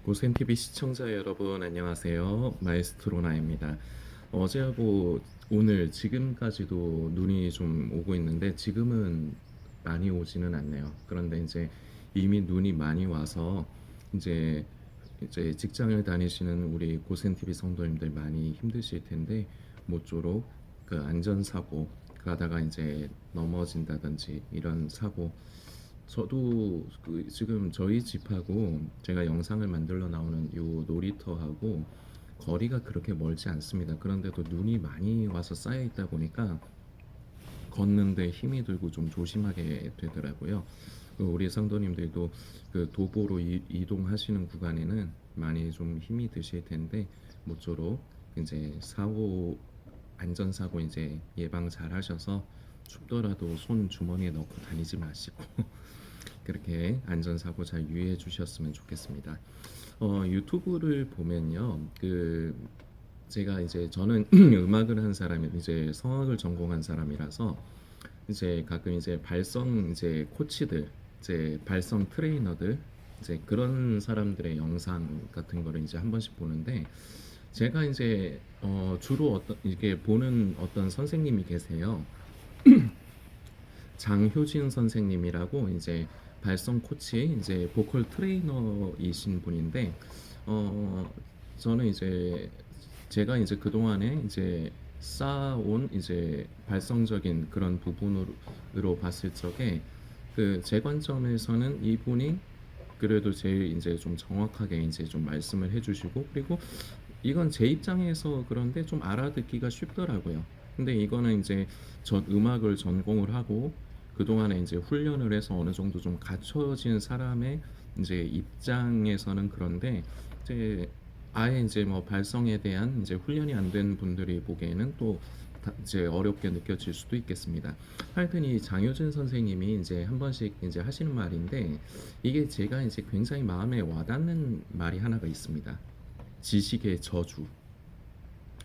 고센TV 시청자 여러분 안녕하세요. 마에스트로나입니다. 어제하고 오늘 지금까지도 눈이 좀 오고 있는데 지금은 많이 오지는 않네요. 그런데 이제 이미 눈이 많이 와서 이제 직장을 다니시는 우리 고센TV 성도님들 많이 힘드실 텐데 모쪼록 그 안전사고 가다가 이제 넘어진다든지 이런 사고, 저도 그 지금 저희 집하고 제가 영상을 만들러 나오는 요 놀이터하고 거리가 그렇게 멀지 않습니다. 그런데도 눈이 많이 와서 쌓여 있다 보니까 걷는데 힘이 들고 좀 조심하게 되더라고요. 우리 성도님들도 그 도보로 이동하시는 구간에는 많이 좀 힘이 드실 텐데 모쪼록 이제 사고, 안전사고 이제 예방 잘 하셔서 춥더라도 손 주머니에 넣고 다니지 마시고 그렇게 안전사고 잘 유의해 주셨으면 좋겠습니다. 유튜브를 보면요, 제가 이제 저는 음악을 한 사람이 이제 성악을 전공한 사람이라서 이제 가끔 이제 발성 이제 코치들, 이제 발성 트레이너들, 이제 그런 사람들의 영상 같은 거를 이제 한 번씩 보는데, 제가 이제 주로 어떤 이게 보는 어떤 선생님이 계세요. 장효진 선생님이라고 이제 발성 코치, 이제 보컬 트레이너이신 분인데, 어 저는 이제 제가 이제 그동안에 이제 쌓아온 이제 발성적인 그런 부분으로 봤을 적에 제 관점에서는 이분이 그래도 제일 이제 좀 정확하게 이제 좀 말씀을 해주시고, 그리고 이건 제 입장에서 그런데 좀 알아듣기가 쉽더라고요. 근데 이거는 이제 전 음악을 전공을 하고 그동안에 이제 훈련을 해서 어느 정도 좀 갖춰진 사람의 이제 입장에서는 그런데, 이제 아예 이제 뭐 발성에 대한 이제 훈련이 안 된 분들이 보기에는 또 이제 어렵게 느껴질 수도 있겠습니다. 하여튼 이 장효진 선생님이 이제 한 번씩 이제 하시는 말인데, 이게 제가 이제 굉장히 마음에 와닿는 말이 하나가 있습니다. 지식의 저주.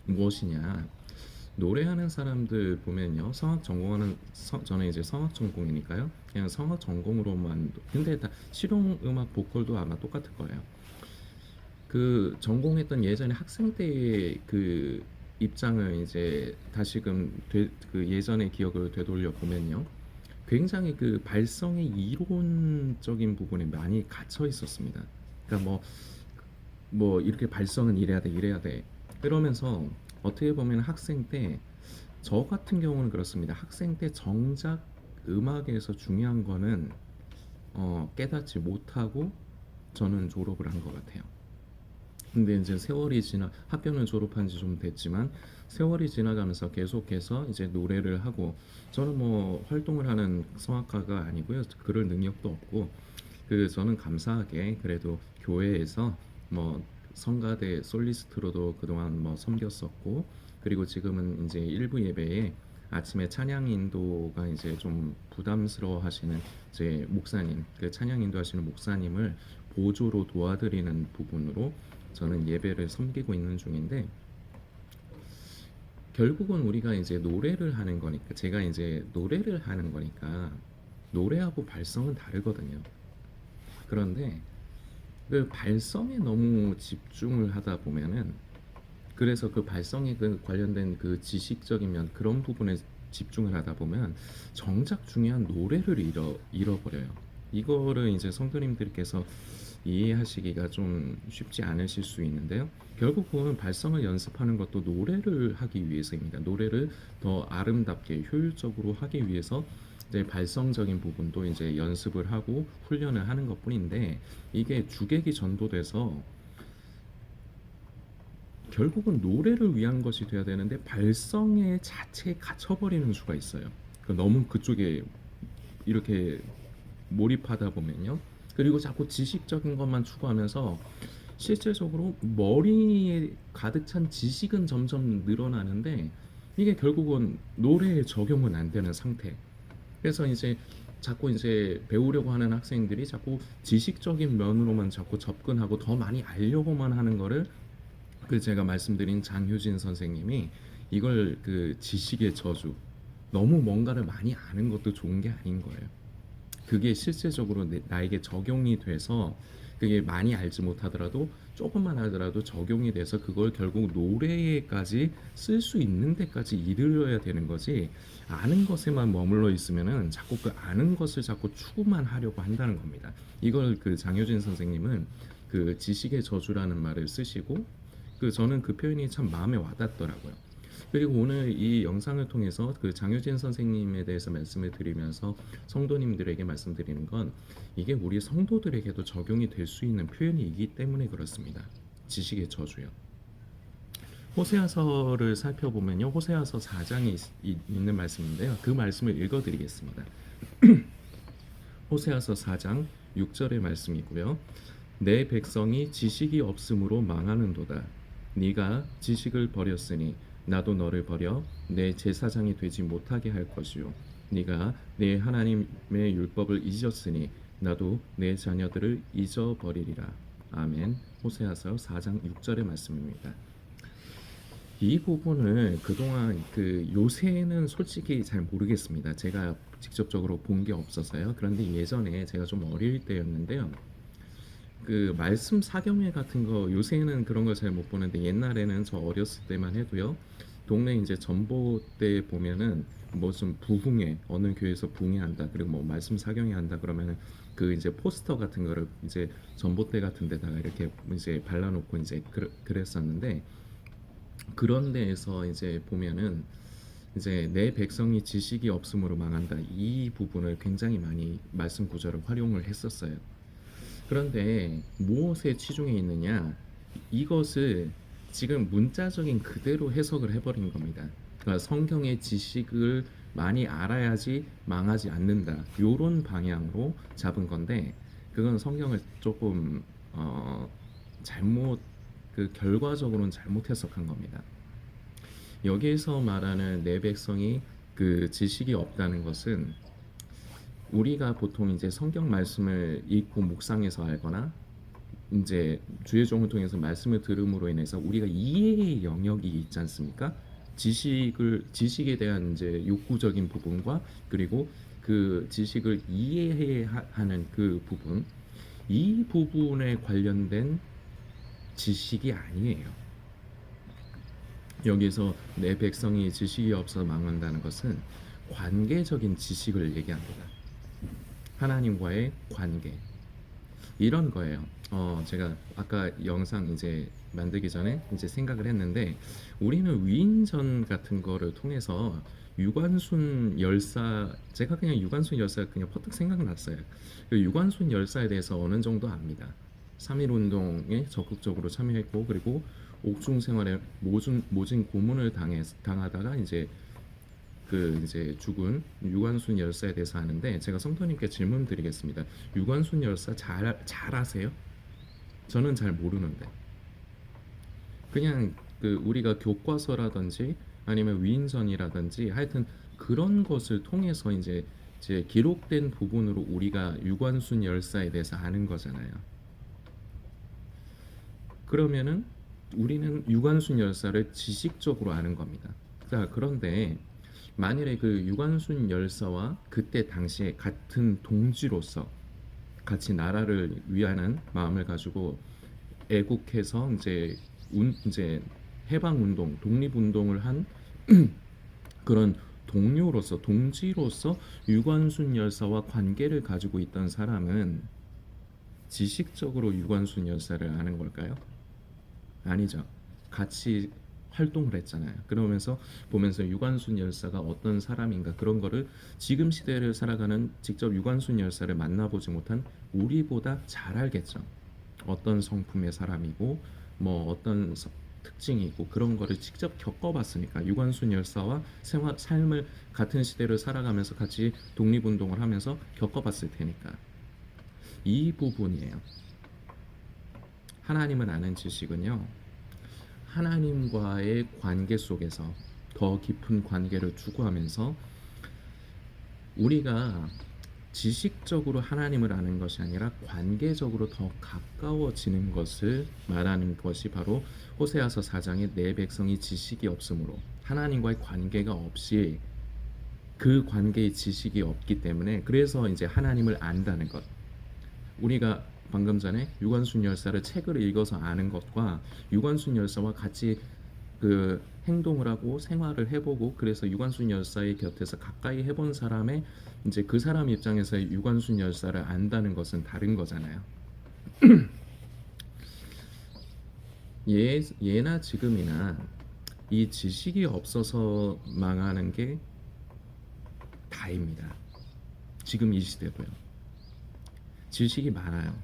무엇이냐? 노래하는 사람들 보면요, 성악 전공하는 저는 이제 성악 전공이니까요. 그냥 성악 전공으로만, 근데 다 실용 음악 보컬도 아마 똑같을 거예요. 그 전공했던 예전에 학생 때의 그 입장을 이제 다시금 그 예전의 기억을 되돌려 보면요, 굉장히 그 발성의 이론적인 부분에 많이 갇혀 있었습니다. 그러니까 뭐 이렇게 발성은 이래야 돼 이래야 돼 이러면서, 어떻게 보면 학생 때 저 같은 경우는 그렇습니다. 학생 때 정작 음악에서 중요한 거는 깨닫지 못하고 저는 졸업을 한 것 같아요. 근데 이제 세월이 지나 학교는 졸업한 지 좀 됐지만 세월이 지나가면서 계속해서 이제 노래를 하고, 저는 뭐 활동을 하는 성악가가 아니고요. 그럴 능력도 없고, 저는 감사하게 그래도 교회에서 뭐 성가대 솔리스트로도 그동안 뭐 섬겼었고, 그리고 지금은 이제 일부 예배에 아침에 찬양 인도가 이제 좀 부담스러워 하시는 제 목사님, 그 찬양 인도하시는 목사님을 보조로 도와드리는 부분으로 저는 예배를 섬기고 있는 중인데, 결국은 우리가 이제 노래를 하는 거니까, 제가 이제 노래를 하는 거니까 노래하고 발성은 다르거든요. 그런데 그 발성에 너무 집중을 하다 보면은, 그래서 그 발성에 관련된 그 지식적인 면 그런 부분에 집중을 하다 보면 정작 중요한 노래를 잃어버려요. 이거를 이제 성도님들께서 이해하시기가 좀 쉽지 않으실 수 있는데요. 결국은 발성을 연습하는 것도 노래를 하기 위해서입니다. 노래를 더 아름답게 효율적으로 하기 위해서 이제 발성적인 부분도 이제 연습을 하고 훈련을 하는 것뿐인데, 이게 주객이 전도돼서 결국은 노래를 위한 것이 돼야 되는데 발성의 자체에 갇혀버리는 수가 있어요. 너무 그쪽에 이렇게 몰입하다 보면요. 그리고 자꾸 지식적인 것만 추구하면서 실제적으로 머리에 가득 찬 지식은 점점 늘어나는데 이게 결국은 노래에 적용은 안 되는 상태. 그래서 이제 자꾸 이제 배우려고 하는 학생들이 자꾸 지식적인 면으로만 자꾸 접근하고 더 많이 알려고만 하는 거를, 제가 말씀드린 장효진 선생님이 이걸 지식의 저주, 너무 뭔가를 많이 아는 것도 좋은 게 아닌 거예요. 그게 실제적으로 나에게 적용이 돼서 그게 많이 알지 못하더라도 조금만 알더라도 적용이 돼서 그걸 결국 노래에까지 쓸 수 있는 데까지 이르러야 되는 거지, 아는 것에만 머물러 있으면은 자꾸 그 아는 것을 자꾸 추구만 하려고 한다는 겁니다. 이걸 그 장효진 선생님은 그 지식의 저주라는 말을 쓰시고, 그 저는 그 표현이 참 마음에 와닿더라고요. 그리고 오늘 이 영상을 통해서 그 장효진 선생님에 대해서 말씀을 드리면서 성도님들에게 말씀드리는 건, 이게 우리 성도들에게도 적용이 될 수 있는 표현이기 때문에 그렇습니다. 지식의 저주요. 호세아서를 살펴보면요, 호세아서 4장에 있는 말씀인데요, 그 말씀을 읽어드리겠습니다. 호세아서 4장 6절의 말씀이고요. 내 백성이 지식이 없음으로 망하는도다. 네가 지식을 버렸으니 나도 너를 버려 내 제사장이 되지 못하게 할 것이요, 네가 내 하나님의 율법을 잊었으니 나도 내 자녀들을 잊어버리리라. 아멘. 호세아서 4장 6절의 말씀입니다. 이 부분을 그동안 그 요새는 솔직히 잘 모르겠습니다. 제가 직접적으로 본 게 없어서요. 그런데 예전에 제가 좀 어릴 때였는데요, 그 말씀 사경회 같은 거, 요새는 그런 걸 잘 못 보는데 옛날에는 저 어렸을 때만 해도요, 동네 이제 전봇대 보면은 무슨 부흥회, 어느 교회에서 부흥회한다, 그리고 뭐 말씀 사경회 한다 그러면은 그 이제 포스터 같은 거를 이제 전봇대 같은 데다가 이렇게 이제 발라놓고 이제 그랬었는데, 그런 데에서 이제 보면은 이제 내 백성이 지식이 없음으로 망한다, 이 부분을 굉장히 많이 말씀 구절을 활용을 했었어요. 그런데 무엇에 치중해 있느냐? 이것을 지금 문자적인 그대로 해석을 해버린 겁니다. 그러니까 성경의 지식을 많이 알아야지 망하지 않는다, 요런 방향으로 잡은 건데, 그건 성경을 조금 잘못, 그 결과적으로는 잘못 해석한 겁니다. 여기에서 말하는 내 백성이 그 지식이 없다는 것은, 우리가 보통 이제 성경 말씀을 읽고 묵상해서 알거나 이제 주의 종을 통해서 말씀을 들음으로 인해서 우리가 이해의 영역이 있지 않습니까? 지식에 대한 이제 욕구적인 부분과, 그리고 그 지식을 이해해야 하는 그 부분, 이 부분에 관련된 지식이 아니에요. 여기서 내 백성이 지식이 없어 망한다는 것은 관계적인 지식을 얘기합니다. 하나님과의 관계, 이런 거예요. 제가 아까 영상 이제 만들기 전에 이제 생각을 했는데, 우리는 위인전 같은 거를 통해서 유관순 열사, 제가 그냥 유관순 열사가 그냥 퍼뜩 생각났어요. 그 유관순 열사에 대해서 어느 정도 압니다. 3.1 운동에 적극적으로 참여했고, 그리고 옥중 생활에 모진 고문을 당하다가 이제 그 이제 죽은 유관순 열사에 대해서 하는데, 제가 성도님께 질문 드리겠습니다. 유관순 열사 잘 아세요? 저는 잘 모르는데, 그냥 그 우리가 교과서라든지 아니면 위인전이라든지 하여튼 그런 것을 통해서 이제 기록된 부분으로 우리가 유관순 열사에 대해서 아는 거잖아요. 그러면은 우리는 유관순 열사를 지식적으로 아는 겁니다. 자, 그런데 만일에 그 유관순 열사와 그때 당시에 같은 동지로서 같이 나라를 위하는 마음을 가지고 애국해서 이제 해방 운동, 독립 운동을 한 그런 동료로서, 동지로서 유관순 열사와 관계를 가지고 있던 사람은 지식적으로 유관순 열사를 아는 걸까요? 아니죠. 같이 활동을 했잖아요. 그러면서 보면서 유관순 열사가 어떤 사람인가, 그런 거를 지금 시대를 살아가는 직접 유관순 열사를 만나보지 못한 우리보다 잘 알겠죠. 어떤 성품의 사람이고 뭐 어떤 특징이 있고, 그런 거를 직접 겪어봤으니까. 유관순 열사와 삶을 같은 시대를 살아가면서 같이 독립운동을 하면서 겪어봤을 테니까. 이 부분이에요. 하나님을 아는 지식은요, 하나님과의 관계 속에서 더 깊은 관계를 추구하면서 우리가 지식적으로 하나님을 아는 것이 아니라 관계적으로 더 가까워지는 것을 말하는 것이 바로 호세아서 4장의 내 백성이 지식이 없으므로, 하나님과의 관계가 없이, 그 관계의 지식이 없기 때문에, 그래서 이제 하나님을 안다는 것, 우리가 방금 전에 유관순 열사를 책을 읽어서 아는 것과 유관순 열사와 같이 그 행동을 하고 생활을 해보고 그래서 유관순 열사의 곁에서 가까이 해본 사람의 이제 그 사람 입장에서 유관순 열사를 안다는 것은 다른 거잖아요. 예나 지금이나 이 지식이 없어서 망하는 게 다입니다. 지금 이 시대도요. 지식이 많아요.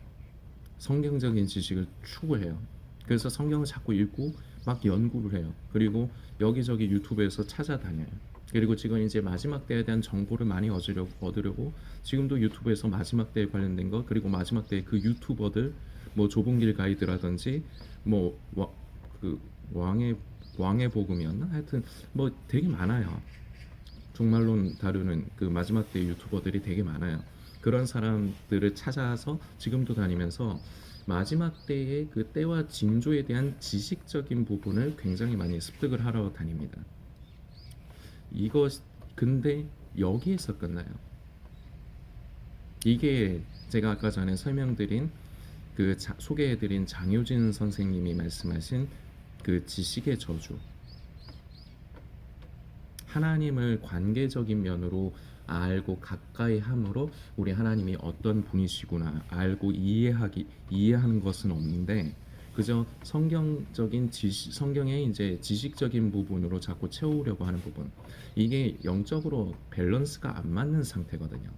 성경적인 지식을 추구해요. 그래서 성경을 자꾸 읽고 막 연구를 해요. 그리고 여기저기 유튜브에서 찾아다녀요. 그리고 지금 이제 마지막 때에 대한 정보를 많이 얻으려고 지금도 유튜브에서 마지막 때에 관련된 거 그리고 마지막 때에 그 유튜버들 뭐 좁은 길 가이드라든지 뭐 그 왕의 복음이었나 하여튼 뭐 되게 많아요. 종말론 다루는 그 마지막 때 유튜버들이 되게 많아요. 그런 사람들을 찾아서 지금도 다니면서 마지막 때의 그 때와 징조에 대한 지식적인 부분을 굉장히 많이 습득을 하러 다닙니다. 이거 근데 여기에서 끝나요. 이게 제가 아까 전에 설명드린 그 소개해드린 장효진 선생님이 말씀하신 그 지식의 저주. 하나님을 관계적인 면으로 알고 가까이 함으로 우리 하나님이 어떤 분이시구나 알고 이해하는 것은 없는데 그저 성경적인 성경의 이제 지식적인 부분으로 자꾸 채우려고 하는 부분 이게 영적으로 밸런스가 안 맞는 상태거든요.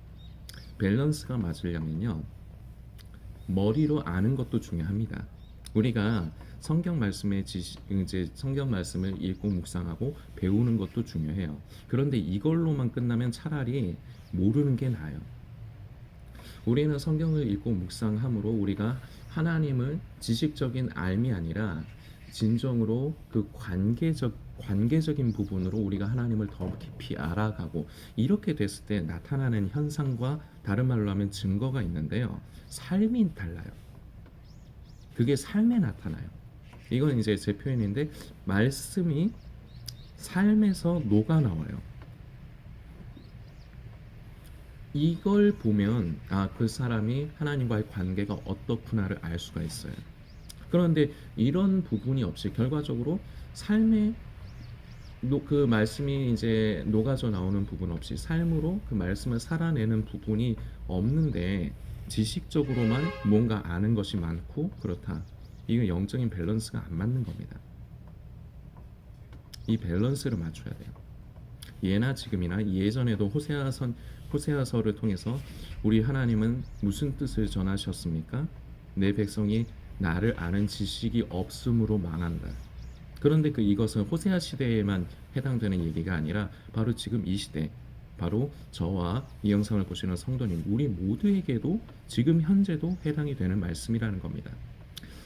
밸런스가 맞으려면요 머리로 아는 것도 중요합니다. 우리가 성경 말씀의 이제 성경 말씀을 읽고 묵상하고 배우는 것도 중요해요. 그런데 이걸로만 끝나면 차라리 모르는 게 나아요. 우리는 성경을 읽고 묵상함으로 우리가 하나님을 지식적인 알미 아니라 진정으로 그 관계적인 부분으로 우리가 하나님을 더 깊이 알아가고 이렇게 됐을 때 나타나는 현상과 다른 말로 하면 증거가 있는데요. 삶이 달라요. 그게 삶에 나타나요. 이건 이제 제 표현인데 말씀이 삶에서 녹아 나와요. 이걸 보면 그 사람이 하나님과의 관계가 어떻구나를 알 수가 있어요. 그런데 이런 부분이 없이 결과적으로 삶에 그 말씀이 이제 녹아져 나오는 부분 없이 삶으로 그 말씀을 살아내는 부분이 없는데 지식적으로만 뭔가 아는 것이 많고 그렇다. 이건 영적인 밸런스가 안 맞는 겁니다. 이 밸런스를 맞춰야 돼요. 예나 지금이나 예전에도 호세아서를 통해서 우리 하나님은 무슨 뜻을 전하셨습니까? 내 백성이 나를 아는 지식이 없음으로 망한다. 그런데 이것은 호세아 시대에만 해당되는 얘기가 아니라 바로 지금 이 시대 바로 저와 이 영상을 보시는 성도님 우리 모두에게도 지금 현재도 해당이 되는 말씀이라는 겁니다.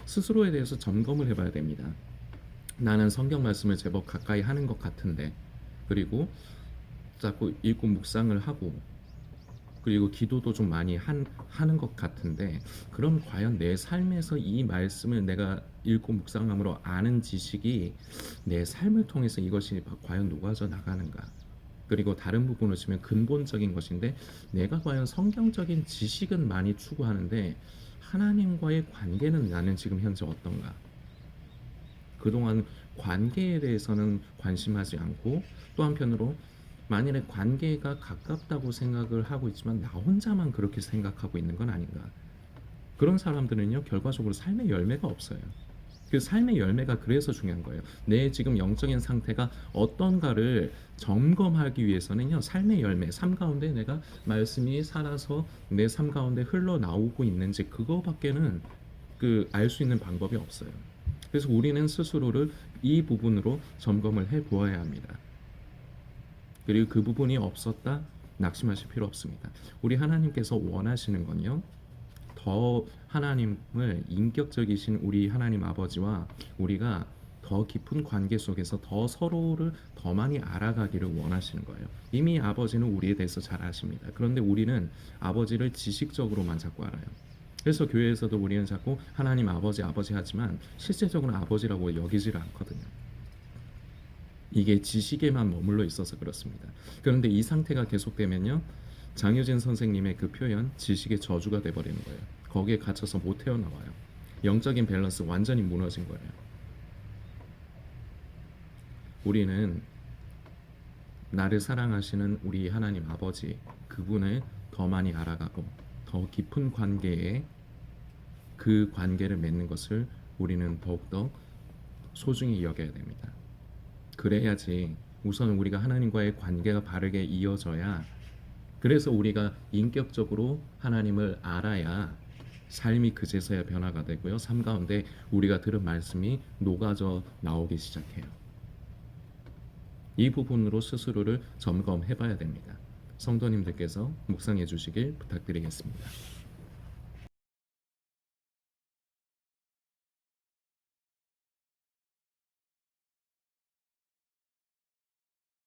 스스로에 대해서 점검을 해봐야 됩니다. 나는 성경 말씀을 제법 가까이 하는 것 같은데 그리고 자꾸 읽고 묵상을 하고 그리고 기도도 좀 많이 하는 것 같은데 그럼 과연 내 삶에서 이 말씀을 내가 읽고 묵상함으로 아는 지식이 내 삶을 통해서 이것이 과연 녹아져 나가는가? 그리고 다른 부분을 치면 근본적인 것인데 내가 과연 성경적인 지식은 많이 추구하는데 하나님과의 관계는 나는 지금 현재 어떤가? 그동안 관계에 대해서는 관심하지 않고 또 한편으로 만일에 관계가 가깝다고 생각을 하고 있지만 나 혼자만 그렇게 생각하고 있는 건 아닌가? 그런 사람들은요 결과적으로 삶의 열매가 없어요. 그 삶의 열매가 그래서 중요한 거예요. 내 지금 영적인 상태가 어떤가를 점검하기 위해서는요 삶의 열매, 삶 가운데 내가 말씀이 살아서 내 삶 가운데 흘러나오고 있는지 그거밖에는 알 수 있는 방법이 없어요. 그래서 우리는 스스로를 이 부분으로 점검을 해 보아야 합니다. 그리고 그 부분이 없었다 낙심하실 필요 없습니다. 우리 하나님께서 원하시는 건요 더 하나님을 인격적이신 우리 하나님 아버지와 우리가 더 깊은 관계 속에서 더 서로를 더 많이 알아가기를 원하시는 거예요. 이미 아버지는 우리에 대해서 잘 아십니다. 그런데 우리는 아버지를 지식적으로만 자꾸 알아요. 그래서 교회에서도 우리는 자꾸 하나님 아버지 하지만 실제적으로 아버지라고 여기지를 않거든요. 이게 지식에만 머물러 있어서 그렇습니다. 그런데 이 상태가 계속되면요 장효진 선생님의 그 표현 지식의 저주가 돼버리는 거예요. 거기에 갇혀서 못 헤어나와요. 영적인 밸런스 완전히 무너진 거예요. 우리는 나를 사랑하시는 우리 하나님 아버지 그분을 더 많이 알아가고 더 깊은 관계에 그 관계를 맺는 것을 우리는 더욱더 소중히 여겨야 됩니다. 그래야지 우선 우리가 하나님과의 관계가 바르게 이어져야, 그래서 우리가 인격적으로 하나님을 알아야 삶이 그제서야 변화가 되고요. 삶 가운데 우리가 들은 말씀이 녹아져 나오기 시작해요. 이 부분으로 스스로를 점검해 봐야 됩니다. 성도님들께서 묵상해 주시길 부탁드리겠습니다.